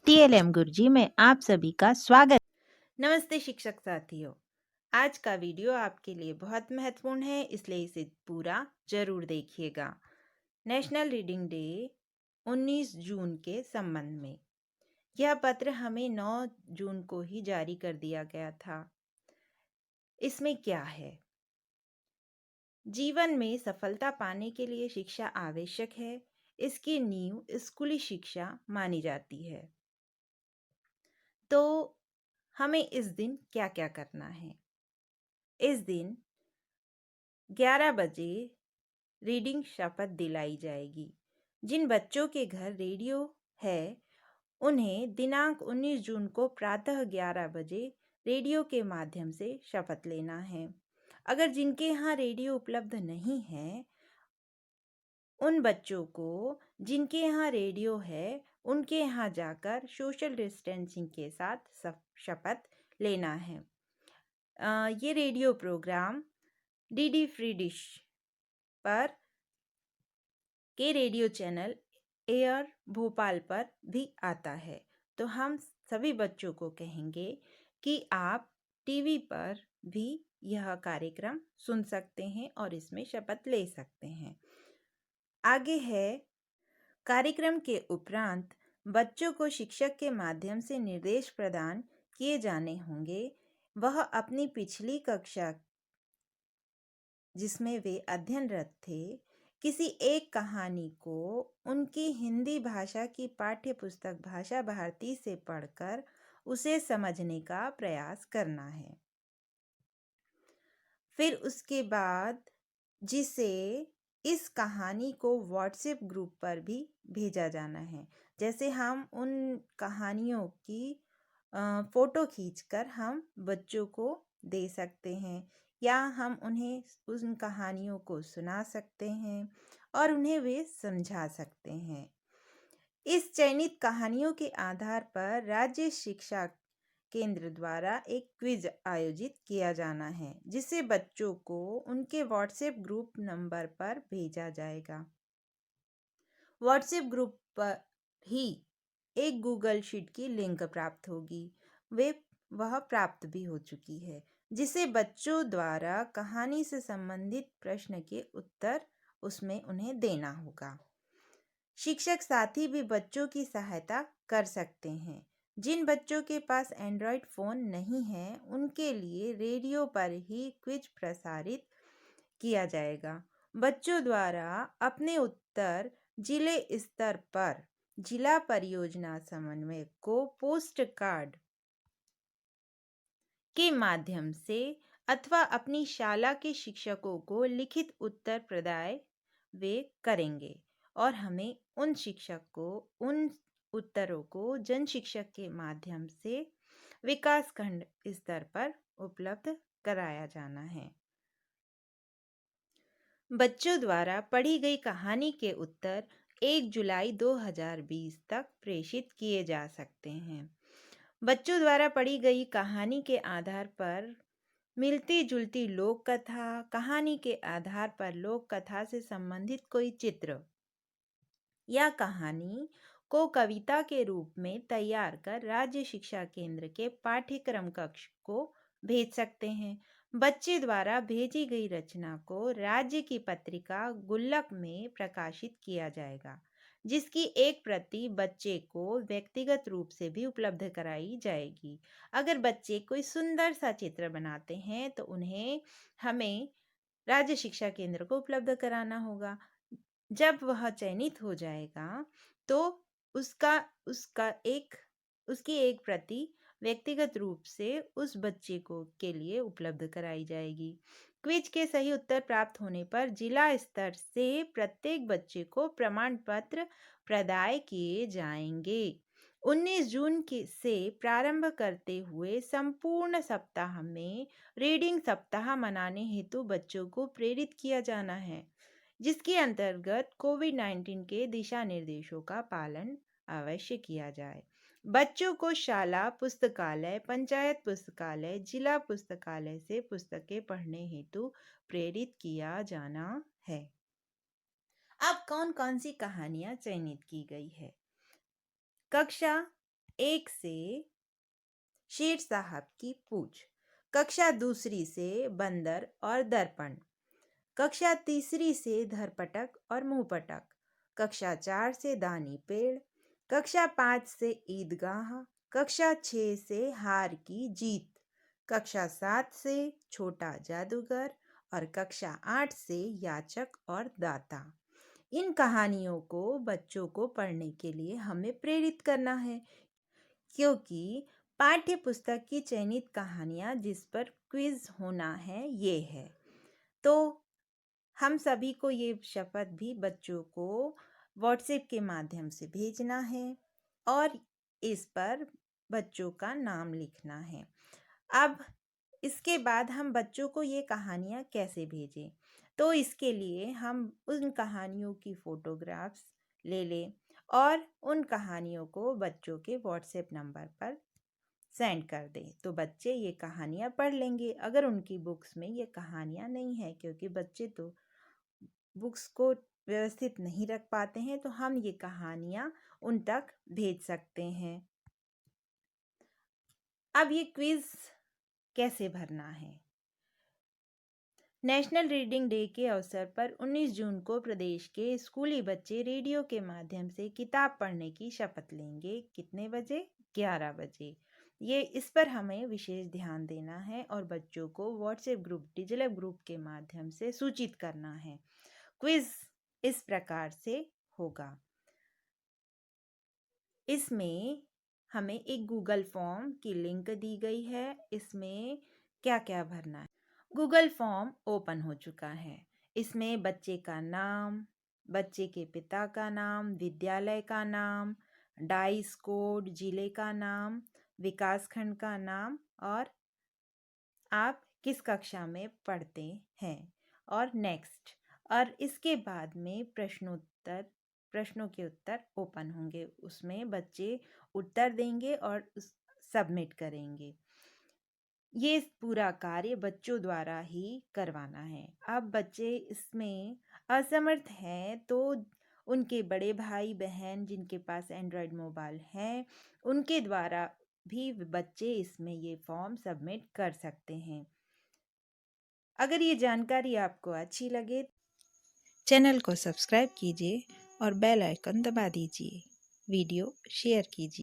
TLM गुरुजी में आप सभी का स्वागत। नमस्ते शिक्षक साथियों, आज का वीडियो आपके लिए बहुत महत्वपूर्ण है, इसलिए इसे पूरा जरूर देखिएगा। नेशनल रीडिंग डे 19 जून के संबंध में यह पत्र हमें 9 जून को ही जारी कर दिया गया था। इसमें क्या है? जीवन में सफलता पाने के लिए शिक्षा आवश्यक है। इसकी नींव स्कूली शिक्षा मानी जाती है। तो हमें इस दिन क्या क्या करना है? इस दिन 11 बजे रीडिंग शपथ दिलाई जाएगी। जिन बच्चों के घर रेडियो है उन्हें दिनांक 19 जून को प्रातः 11 बजे रेडियो के माध्यम से शपथ लेना है। अगर जिनके यहाँ रेडियो उपलब्ध नहीं है, उन बच्चों को जिनके यहाँ रेडियो है उनके यहाँ जाकर सोशल डिस्टेंसिंग के साथ शपथ लेना है। ये radio programme DD Free Dish पर के रेडियो चैनल एयर भोपाल पर भी आता है। तो हम सभी बच्चों को कहेंगे कि आप टीवी पर भी यह कार्यक्रम सुन सकते हैं और इसमें शपथ ले सकते हैं। आगे है, कार्यक्रम के उपरांत बच्चों को शिक्षक के माध्यम से निर्देश प्रदान किए जाने होंगे। वह अपनी पिछली कक्षा जिसमें वे अध्ययनरत थे, किसी एक कहानी को उनकी हिंदी भाषा की पाठ्य पुस्तक भाषा भारती से पढ़कर उसे समझने का प्रयास करना है। फिर उसके बाद जिसे इस कहानी को व्हाट्सएप ग्रुप पर भी भेजा जाना है। जैसे हम उन कहानियों की फोटो खींचकर हम बच्चों को दे सकते हैं, या हम उन्हें उन कहानियों को सुना सकते हैं और उन्हें वे समझा सकते हैं। इस चयनित कहानियों के आधार पर राज्य शिक्षा केंद्र द्वारा एक क्विज आयोजित किया जाना है, जिसे बच्चों को उनके व्हाट्सएप ग्रुप नंबर पर भेजा जाएगा। व्हाट्सएप ग्रुप पर ही एक गूगल शीट की लिंक प्राप्त होगी। वह प्राप्त भी हो चुकी है, जिसे बच्चों द्वारा कहानी से संबंधित प्रश्न के उत्तर उसमें उन्हें देना होगा। शिक्षक साथी भी बच्चों की सहायता कर सकते हैं। जिन बच्चों के पास एंड्रॉयड फ़ोन नहीं है, उनके लिए रेडियो पर ही क्विज प्रसारित किया जाएगा। बच्चों द्वारा अपने उत्तर जिले स्तर पर जिला परियोजना समन्वयक को पोस्ट कार्ड के माध्यम से अथवा अपनी शाला के शिक्षकों को लिखित उत्तर प्रदाय वे करेंगे और हमें उन शिक्षक को उन उत्तरों को जन शिक्षक के माध्यम से विकास खंड स्तर पर उपलब्ध कराया जाना है। बच्चों द्वारा पढ़ी गई कहानी के उत्तर 1 जुलाई 2020 तक प्रेषित किए जा सकते हैं। बच्चों द्वारा पढ़ी गई कहानी के आधार पर मिलती जुलती लोक कथा, कहानी के आधार पर लोक कथा से संबंधित कोई चित्र या कहानी को कविता के रूप में तैयार कर राज्य शिक्षा केंद्र के पाठ्यक्रम कक्ष को भेज सकते हैं। बच्चे द्वारा भेजी गई रचना को राज्य की पत्रिका गुल्लक में प्रकाशित किया जाएगा, जिसकी एक प्रति बच्चे को व्यक्तिगत रूप से भी उपलब्ध कराई जाएगी। अगर बच्चे कोई सुंदर सा चित्र बनाते हैं तो उन्हें हमें राज्य शिक्षा केंद्र को उपलब्ध कराना होगा। जब वह चयनित हो जाएगा तो उसका उसका एक उसकी एक प्रति व्यक्तिगत रूप से उस बच्चे को के लिए उपलब्ध कराई जाएगी। क्विज के सही उत्तर प्राप्त होने पर जिला स्तर से प्रत्येक बच्चे को प्रमाण पत्र प्रदाय किए जाएंगे। 19 जून से प्रारंभ करते हुए संपूर्ण सप्ताह में रीडिंग सप्ताह मनाने हेतु बच्चों को प्रेरित किया जाना है, जिसके अंतर्गत कोविड-19 के दिशा निर्देशों का पालन अवश्य किया जाए। बच्चों को शाला पुस्तकालय, पंचायत पुस्तकालय, जिला पुस्तकालय से पुस्तकें पढ़ने हेतु प्रेरित किया जाना है। अब कौन कौन सी कहानियां चयनित की गई है? कक्षा 1 से शेर साहब की पूछ, कक्षा दूसरी से बंदर और दर्पण, कक्षा तीसरी से धरपटक और मुंहपटक, कक्षा 4 से दानी पेड़, कक्षा 5 से ईदगाह, कक्षा 6 से हार की जीत, कक्षा 7 से छोटा जादूगर और कक्षा 8 से याचक और दाता। इन कहानियों को बच्चों को पढ़ने के लिए हमें प्रेरित करना है, क्योंकि पाठ्य पुस्तक की चयनित कहानियाँ जिस पर क्विज होना है ये है। तो हम सभी को ये शपथ भी बच्चों को व्हाट्सएप के माध्यम से भेजना है और इस पर बच्चों का नाम लिखना है। अब इसके बाद हम बच्चों को ये कहानियाँ कैसे भेजें? तो इसके लिए हम उन कहानियों की फ़ोटोग्राफ्स ले लें और उन कहानियों को बच्चों के व्हाट्सएप नंबर पर सेंड कर दें, तो बच्चे ये कहानियाँ पढ़ लेंगे। अगर उनकी बुक्स में ये कहानियाँ नहीं है, क्योंकि बच्चे तो बुक्स को व्यवस्थित नहीं रख पाते हैं, तो हम ये कहानियाँ उन तक भेज सकते हैं। अब ये क्विज कैसे भरना है? नेशनल रीडिंग डे के अवसर पर 19 जून को प्रदेश के स्कूली बच्चे रेडियो के माध्यम से किताब पढ़ने की शपथ लेंगे। कितने बजे? 11 बजे। इस पर हमें विशेष ध्यान देना है और बच्चों को व्हाट्सएप ग्रुप, डिजिटल ग्रुप के माध्यम से सूचित करना है। क्विज इस प्रकार से होगा। इसमें हमें एक गूगल फॉर्म की लिंक दी गई है। इसमें क्या क्या भरना है? गूगल फॉर्म ओपन हो चुका है। इसमें बच्चे का नाम, बच्चे के पिता का नाम, विद्यालय का नाम, डाइस कोड, जिले का नाम, विकासखंड का नाम और आप किस कक्षा में पढ़ते हैं और नेक्स्ट। और इसके बाद में प्रश्नों के उत्तर ओपन होंगे। उसमें बच्चे उत्तर देंगे और सबमिट करेंगे। ये पूरा कार्य बच्चों द्वारा ही करवाना है। अब बच्चे इसमें असमर्थ हैं तो उनके बड़े भाई बहन जिनके पास एंड्रॉयड मोबाइल है, उनके द्वारा भी बच्चे इसमें ये फॉर्म सबमिट कर सकते हैं। अगर ये जानकारी आपको अच्छी लगे, चैनल को सब्सक्राइब कीजिए और बेल आइकन दबा दीजिए। वीडियो शेयर कीजिए।